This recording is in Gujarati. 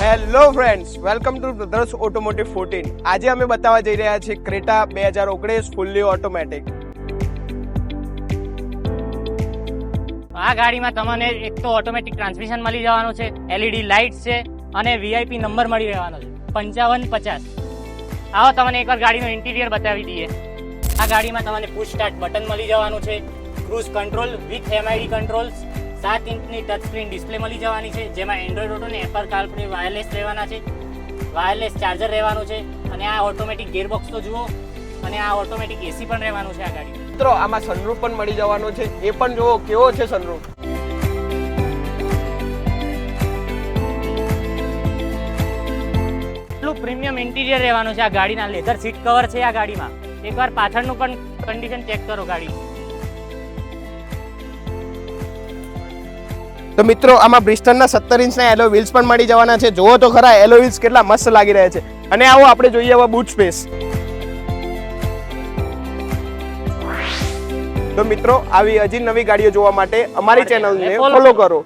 Hello friends, welcome to brothers automotive 14. આજે અમે બતાવવા જઈ રહ્યા છીએ ક્રેટા 2019 ફૂલ્લી ઓટોમેટિક. આ ગાડીમાં તમને એક તો ઓટોમેટિક ટ્રાન્સમિશન મળી જવાનું છે, LED લાઇટ્સ છે અને VIP નંબર મળી રહેવાનો છે 5550. આવો તમને એકવાર ગાડીનું ઇન્ટિરિયર બતાવી દઈએ. આ ગાડીમાં તમને પુશ સ્ટાર્ટ બટન મળી જવાનું છે, cruise control with MID controls, 7 ઇંચની ટચ સ્ક્રીન ડિસ્પ્લે મળી જવાની છે, જેમાં એન્ડ્રોઇડ ઓટો અને એપલ કારપ્લે વાયરલેસ રહેવાના છે, વાયરલેસ ચાર્જર રહેવાનું છે અને આ ઓટોમેટિક ગિયરબોક્સ તો જુઓ અને આ ઓટોમેટિક AC પણ રહેવાનું છે આ ગાડી. મિત્રો આમાં સનરૂફ પણ મળી જવાનો છે, એ પણ જુઓ કેવો છે સનરૂફ. એટલું પ્રીમિયમ ઇન્ટિરિયર રહેવાનું છે આ ગાડીના. લેધર સીટ કવર છે આ ગાડીમાં. એકવાર પાછળનું પણ કન્ડિશન ચેક કરો ગાડી. તો મિત્રો આમાં બ્રિસ્ટનના 17 ઇંચના એલો વ્હીલ્સ પણ મળી જવાના છે. જુઓ તો ખરા એલો વ્હીલ્સ કેટલા મસ્ત લાગી રહ્યા છે. અને આવો આપણે જોઈએ હવે બૂટ સ્પેસ. તો મિત્રો આવી હજી નવી ગાડીઓ જોવા માટે અમારી ચેનલને ફોલો કરો.